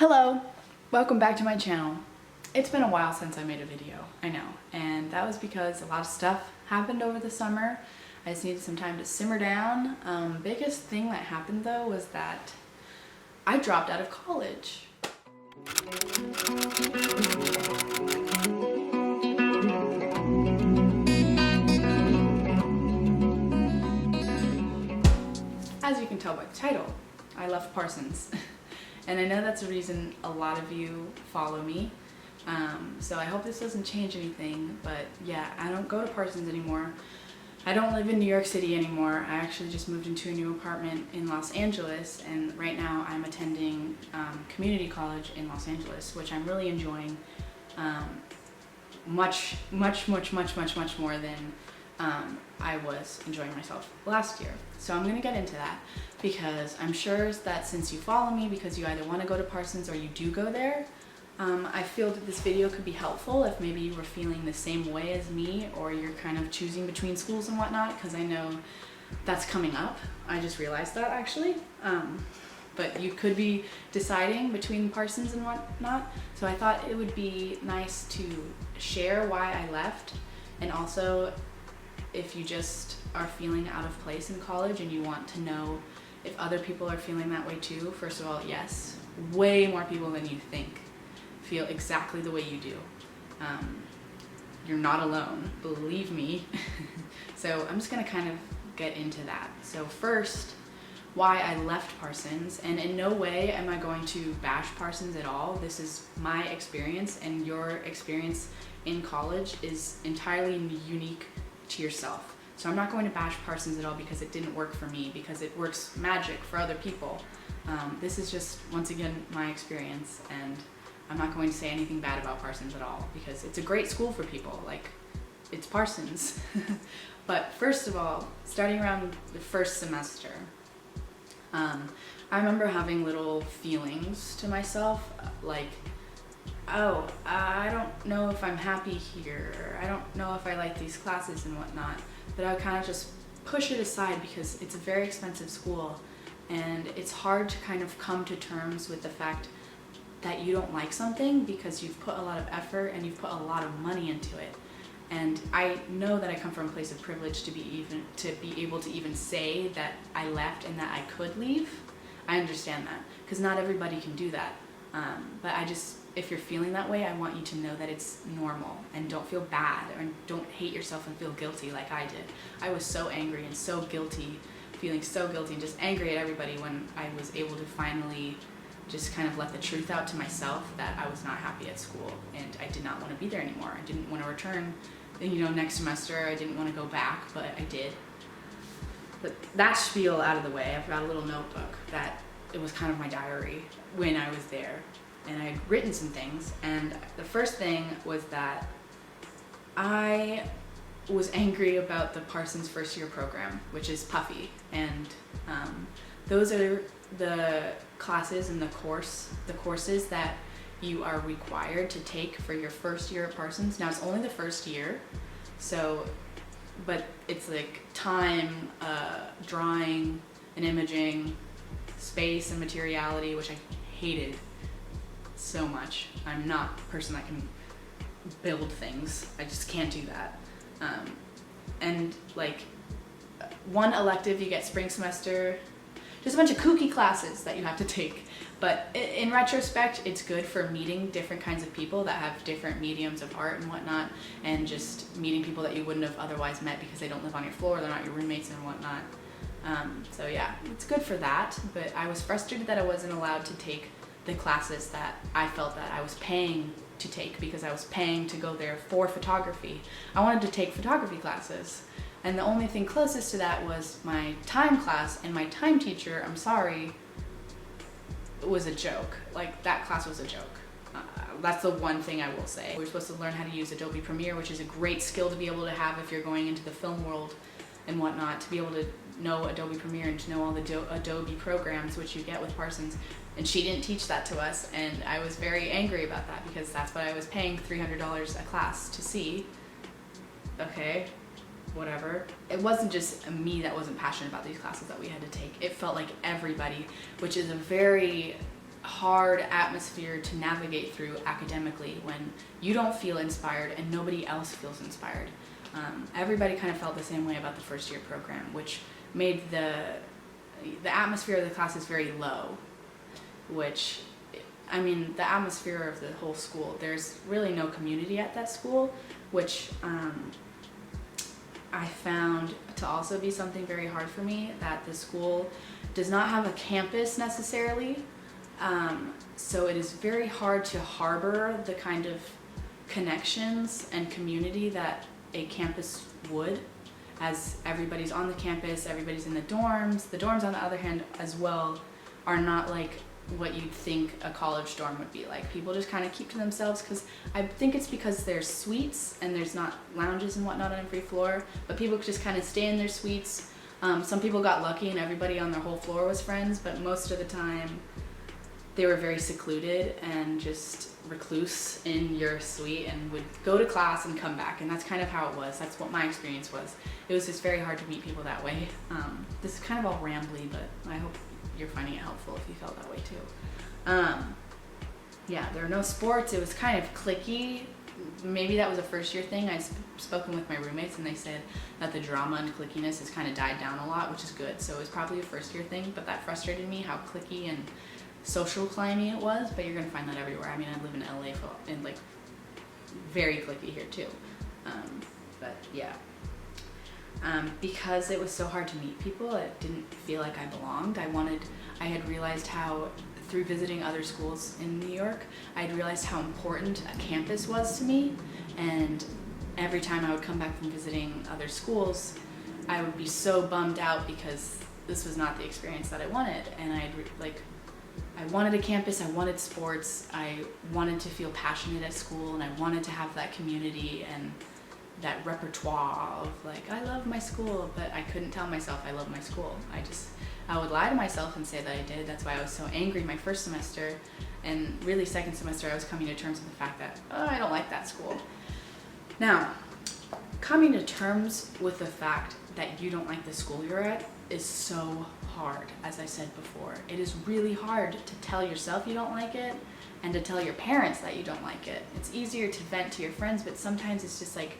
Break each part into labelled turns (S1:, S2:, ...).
S1: Hello, welcome back to my channel. It's been a while since I made a video, I know, and that was because a lot of stuff happened over the summer. I just needed some time to simmer down. Biggest thing that happened though was that I dropped out of college. As you can tell by the title, I left Parsons. And I know that's a reason a lot of you follow me. So I hope this doesn't change anything, but yeah, I don't go to Parsons anymore. I don't live in New York City anymore. I actually just moved into a new apartment in Los Angeles, and right now I'm attending community college in Los Angeles, which I'm really enjoying much more than I was enjoying myself last year. So I'm gonna get into that because I'm sure that since you follow me because you either want to go to Parsons or you do go there, I feel that this video could be helpful if maybe you were feeling the same way as me or you're kind of choosing between schools and whatnot, because I know that's coming up. I just realized that actually. But you could be deciding between Parsons and whatnot. So I thought it would be nice to share why I left, and also if you just are feeling out of place in college and you want to know if other people are feeling that way too. First of all, yes, way more people than you think feel exactly the way you do. You're not alone, believe me. So I'm just gonna kind of get into that. So first, why I left Parsons, and in no way am I going to bash Parsons at all. This is my experience, and your experience in college is entirely unique to yourself. So I'm not going to bash Parsons at all because it didn't work for me, because it works magic for other people. This is just, once again, my experience, and I'm not going to say anything bad about Parsons at all because it's a great school for people, like, it's Parsons. But first of all, starting around the first semester, I remember having little feelings to myself, like, oh, I don't know if I'm happy here, I don't know if I like these classes and whatnot, but I would kind of just push it aside because it's a very expensive school, and it's hard to kind of come to terms with the fact that you don't like something because you've put a lot of effort and you've put a lot of money into it. And I know that I come from a place of privilege to be able to even say that I left and that I could leave. I understand that because not everybody can do that. But if you're feeling that way, I want you to know that it's normal, and don't feel bad or don't hate yourself and feel guilty like I did. I was so angry and so guilty, feeling so guilty and just angry at everybody when I was able to finally just kind of let the truth out to myself that I was not happy at school and I did not want to be there anymore. I didn't want to return, next semester. I didn't want to go back, but I did. But that spiel out of the way, I've got a little notebook that it was kind of my diary when I was there. And I had written some things, and the first thing was that I was angry about the Parsons first year program, which is Puffy, and those are the classes and the courses that you are required to take for your first year at Parsons. Now it's only the first year, so, but it's like time, drawing and imaging, space and materiality, which I hated so much. I'm not a person that can build things. I just can't do that. And like one elective you get spring semester, just a bunch of kooky classes that you have to take. But in retrospect, it's good for meeting different kinds of people that have different mediums of art and whatnot, and just meeting people that you wouldn't have otherwise met because they don't live on your floor, they're not your roommates and whatnot. So yeah, it's good for that, but I was frustrated that I wasn't allowed to take the classes that I felt that I was paying to take because I was paying to go there for photography. I wanted to take photography classes, and the only thing closest to that was my time class, and my time teacher, I'm sorry, was a joke. Like, that class was a joke. That's the one thing I will say. We're supposed to learn how to use Adobe Premiere, which is a great skill to be able to have if you're going into the film world and whatnot, to be able to know Adobe Premiere and to know all the Adobe programs which you get with Parsons. And she didn't teach that to us, and I was very angry about that because that's what I was paying $300 a class to see. Okay, whatever. It wasn't just me that wasn't passionate about these classes that we had to take. It felt like everybody, which is a very hard atmosphere to navigate through academically when you don't feel inspired and nobody else feels inspired. Everybody kind of felt the same way about the first year program, which made the atmosphere of the classes very low, which, I mean, the atmosphere of the whole school, there's really no community at that school, which I found to also be something very hard for me, that the school does not have a campus necessarily, so it is very hard to harbor the kind of connections and community that a campus would, as everybody's on the campus, everybody's in the dorms. The dorms, on the other hand, as well, are not like what you'd think a college dorm would be like. People just kind of keep to themselves, because I think it's because there's suites and there's not lounges and whatnot on every floor, but people just kind of stay in their suites. Some people got lucky and everybody on their whole floor was friends, but most of the time they were very secluded and just recluse in your suite and would go to class and come back, and that's kind of how it was. That's what my experience was. It was just very hard to meet people that way. This is kind of all rambly, but I hope you're finding it helpful if you felt that way too. Yeah, there were no sports. It was kind of cliquey. Maybe that was a first year thing. I've spoken with my roommates and they said that the drama and clickiness has kind of died down a lot, which is good. So it was probably a first year thing, but that frustrated me, how cliquey and social climbing it was. But you're gonna find that everywhere. I mean, I live in LA and like very cliquey here too. But yeah. Because it was so hard to meet people, it didn't feel like I belonged. I had realized how, through visiting other schools in New York, I had realized how important a campus was to me, and every time I would come back from visiting other schools, I would be so bummed out because this was not the experience that I wanted. And I wanted a campus, I wanted sports, I wanted to feel passionate at school, and I wanted to have that community and that repertoire of like, I love my school, but I couldn't tell myself I love my school. I would lie to myself and say that I did. That's why I was so angry my first semester, and really second semester I was coming to terms with the fact that, oh, I don't like that school. Now, coming to terms with the fact that you don't like the school you're at is so hard, as I said before. It is really hard to tell yourself you don't like it and to tell your parents that you don't like it. It's easier to vent to your friends, but sometimes it's just like,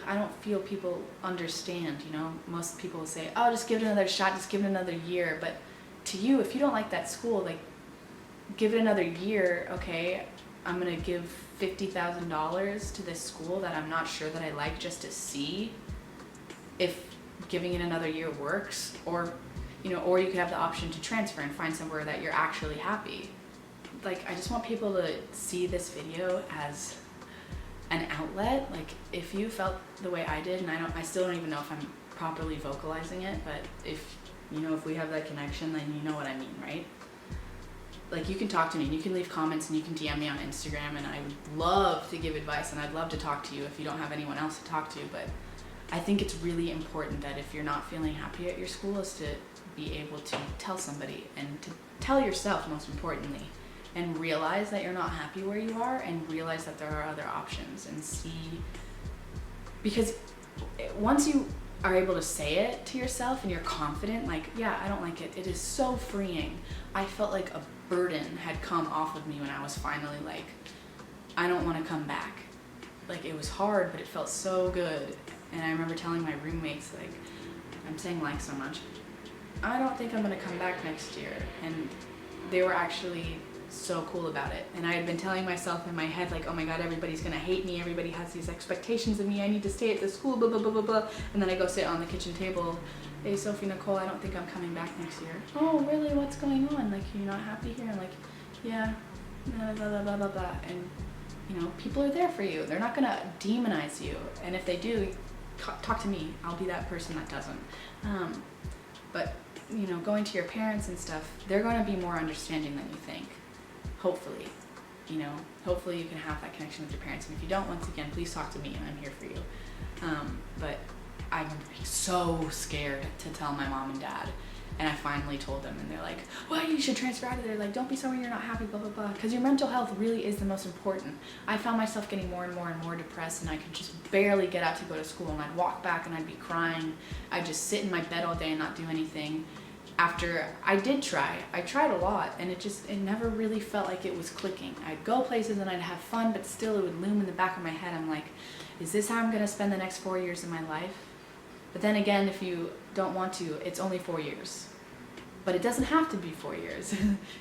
S1: I don't feel people understand, you know? Most people will say, oh, just give it another shot, just give it another year. But to you, if you don't like that school, like, give it another year, okay? I'm gonna give $50,000 to this school that I'm not sure that I like, just to see if giving it another year works. Or, you know, or you could have the option to transfer and find somewhere that you're actually happy. Like, I just want people to see this video as an outlet. Like, if you felt the way I did, and I still don't even know if I'm properly vocalizing it, but if, you know, if we have that connection, then you know what I mean, right? Like, you can talk to me, and you can leave comments, and you can DM me on Instagram, and I would love to give advice, and I'd love to talk to you if you don't have anyone else to talk to. But I think it's really important that if you're not feeling happy at your school, is to be able to tell somebody, and to tell yourself, most importantly, and realize that you're not happy where you are, and realize that there are other options, and see, because once you are able to say it to yourself and you're confident, like, yeah, I don't like it, it is so freeing. I felt like a burden had come off of me when I was finally like, I don't want to come back. Like, it was hard, but it felt so good. And I remember telling my roommates, like, I'm saying like so much, I don't think I'm going to come back next year. And they were actually so cool about it. And I had been telling myself in my head, like, oh my god, everybody's gonna hate me, everybody has these expectations of me, I need to stay at this school, blah blah blah blah blah. And then I go sit on the kitchen table, hey Sophie Nicole, I don't think I'm coming back next year. Oh really, what's going on? Like, you're not happy here? I'm like, yeah, blah blah blah blah blah blah. And you know, people are there for you, they're not gonna demonize you, and if they do, talk to me, I'll be that person that doesn't. But you know, going to your parents and stuff, they're going to be more understanding than you think. Hopefully, you know, hopefully you can have that connection with your parents. And if you don't, once again, please talk to me and I'm here for you. But I'm so scared to tell my mom and dad. And I finally told them, and they're like, well, you should transfer out of there. Like, don't be somewhere you're not happy, blah, blah, blah. Because your mental health really is the most important. I found myself getting more and more and more depressed, and I could just barely get out to go to school. And I'd walk back and I'd be crying. I'd just sit in my bed all day and not do anything. after I tried a lot, and it never really felt like it was clicking. I'd go places and I'd have fun, but still it would loom in the back of my head. I'm like, is this how I'm gonna spend the next 4 years of my life? But then again, if you don't want to, it's only 4 years. But it doesn't have to be 4 years,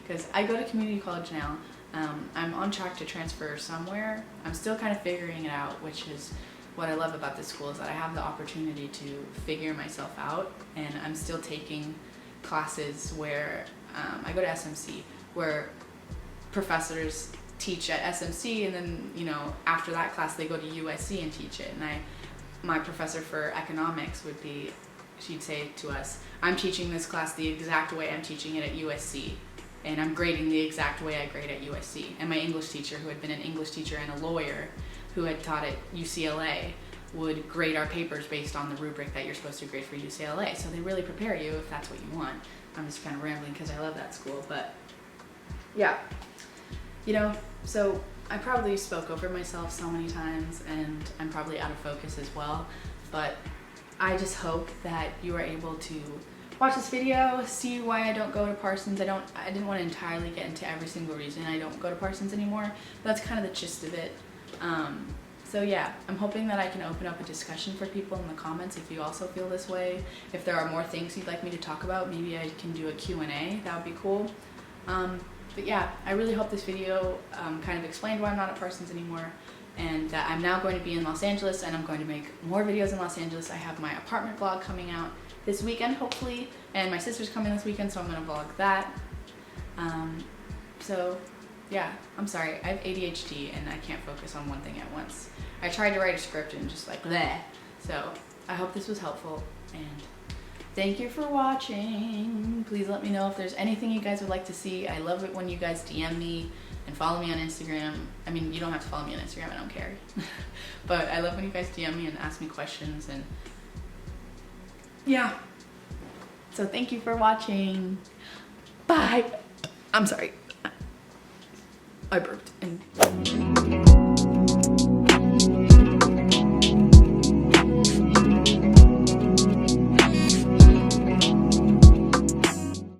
S1: because I go to community college now. I'm on track to transfer somewhere. I'm still kind of figuring it out, which is what I love about this school, is that I have the opportunity to figure myself out, and I'm still taking classes where I go to SMC, where professors teach at SMC, and then, you know, after that class they go to USC and teach it. And my professor for economics she'd say to us, I'm teaching this class the exact way I'm teaching it at USC, and I'm grading the exact way I grade at USC. And my English teacher, who had been an English teacher and a lawyer who had taught at UCLA, would grade our papers based on the rubric that you're supposed to grade for UCLA. So they really prepare you if that's what you want. I'm just kind of rambling because I love that school, but yeah. You know, so I probably spoke over myself so many times, and I'm probably out of focus as well, but I just hope that you are able to watch this video, see why I don't go to Parsons. I didn't want to entirely get into every single reason I don't go to Parsons anymore, but that's kind of the gist of it. So yeah, I'm hoping that I can open up a discussion for people in the comments if you also feel this way. If there are more things you'd like me to talk about, maybe I can do a Q&A, that would be cool. But yeah, I really hope this video kind of explained why I'm not at Parsons anymore, and that I'm now going to be in Los Angeles, and I'm going to make more videos in Los Angeles. I have my apartment vlog coming out this weekend, hopefully, and my sister's coming this weekend, so I'm going to vlog that. So yeah, I'm sorry, I have ADHD and I can't focus on one thing at once. I tried to write a script and just like bleh. So I hope this was helpful, and thank you for watching. Please let me know if there's anything you guys would like to see. I love it when you guys DM me and follow me on Instagram. I mean, you don't have to follow me on Instagram, I don't care. But I love when you guys DM me and ask me questions, and yeah. So thank you for watching. Bye. I'm sorry. I burped and